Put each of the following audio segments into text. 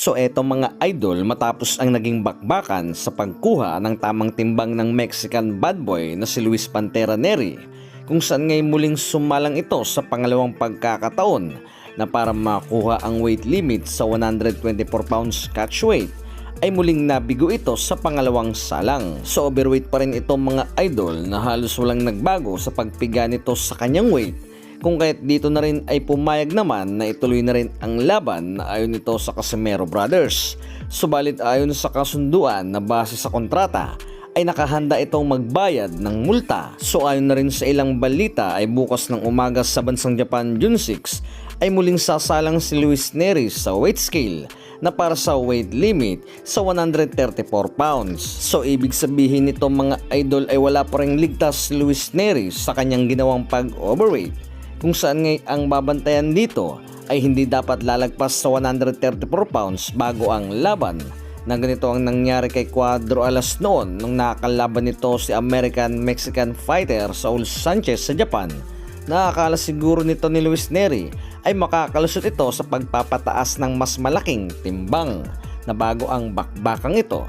So eto mga idol, matapos ang naging bakbakan sa pagkuha ng tamang timbang ng Mexican bad boy na si Luis Pantera Nery, kung saan ngay muling sumalang ito sa pangalawang pagkakataon na para makuha ang weight limit sa 124 pounds catch weight, ay muling nabigo ito sa pangalawang salang. So overweight pa rin ito mga idol na halos walang nagbago sa pagpiga nito sa kanyang weight, kung kaya't dito na rin ay pumayag naman na ituloy na rin ang laban na ayon nito sa Casimero Brothers. Subalit ayon sa kasunduan na base sa kontrata ay nakahanda itong magbayad ng multa. So ayon na rin sa ilang balita ay bukas ng umaga sa bansang Japan June 6 ay muling sasalang si Luis Nery sa weight scale na para sa weight limit sa 134 pounds. So ibig sabihin nito mga idol ay wala pa ring ligtas si Luis Nery sa kanyang ginawang pag-overweight, kung saan ngay ang babantayan dito ay hindi dapat lalagpas sa 134 pounds bago ang laban, na ganito ang nangyari kay Cuadro Alas noon nung nakakalaban nito si American-Mexican fighter Saul Sanchez sa Japan. Nakakala siguro nito ni Luis Nery ay makakalusot ito sa pagpapataas ng mas malaking timbang, na bago ang bakbakang ito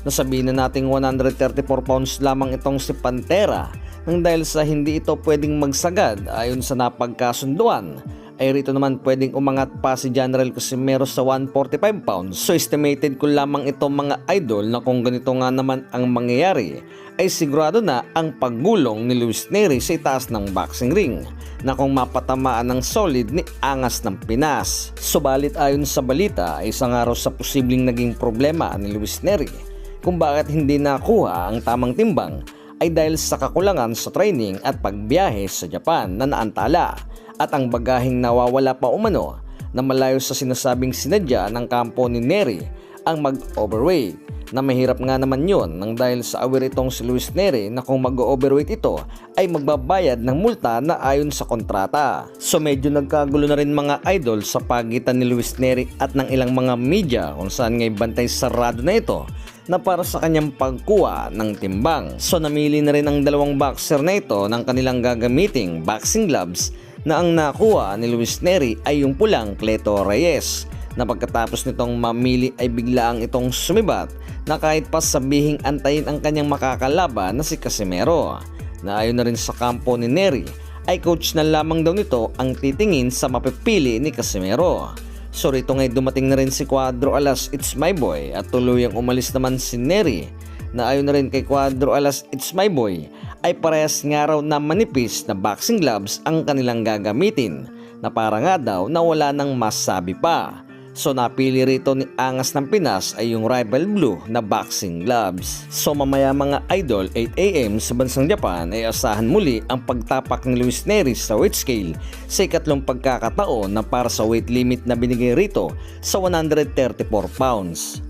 nasabihin na nating 134 pounds lamang itong si Pantera, nang dahil sa hindi ito pwedeng magsagad ayon sa napagkasunduan ay rito naman pwedeng umangat pa si General Casimero sa 145 pounds. So estimated ko lamang ito mga idol na kung ganito nga naman ang mangyayari ay sigurado na ang paggulong ni Luis Nery sa itaas ng boxing ring, na kung mapatamaan ng solid ni Angas ng Pinas. Subalit ayon sa balita ay isang araw sa posibleng naging problema ni Luis Nery kung bakit hindi nakuha ang tamang timbang ay dahil sa kakulangan sa training at pagbiyahe sa Japan na naantala, at ang bagaheng nawawala pa umano na malayo sa sinasabing sinadya ng kampo ni Nery ang mag-overweight, na mahirap nga naman yun nang dahil sa aware itong si Luis Nery na kung mag-overweight ito ay magbabayad ng multa na ayon sa kontrata. So medyo nagkagulo na rin mga idol sa pagitan ni Luis Nery at ng ilang mga media, kung saan ngay bantay sarado na ito na para sa kanyang pagkuha ng timbang. So namili na rin ang dalawang boxer na ito ng kanilang gagamiting boxing gloves, na ang nakuha ni Luis Nery ay yung pulang Cleto Reyes, na pagkatapos nitong mamili ay biglaang itong sumibat na kahit pa sabihing antayin ang kanyang makakalaban na si Casimero, na ayon na rin sa kampo ni Nery ay coach na lamang daw nito ang titingin sa mapipili ni Casimero. So rito ngay dumating na rin si Cuadro Alas It's My Boy at tuluyang umalis naman si Nery, na ayon na rin kay Cuadro Alas It's My Boy ay parehas nga raw na manipis na boxing gloves ang kanilang gagamitin, na para nga daw na wala nang masabi pa. So napili rito ni Angas ng Pinas ay yung Rival Blue na boxing gloves. So mamaya mga idol 8 AM sa bansang Japan ay asahan muli ang pagtapak ni Luis Nery sa weight scale sa ikatlong pagkakataon na para sa weight limit na binigay rito sa 134 pounds.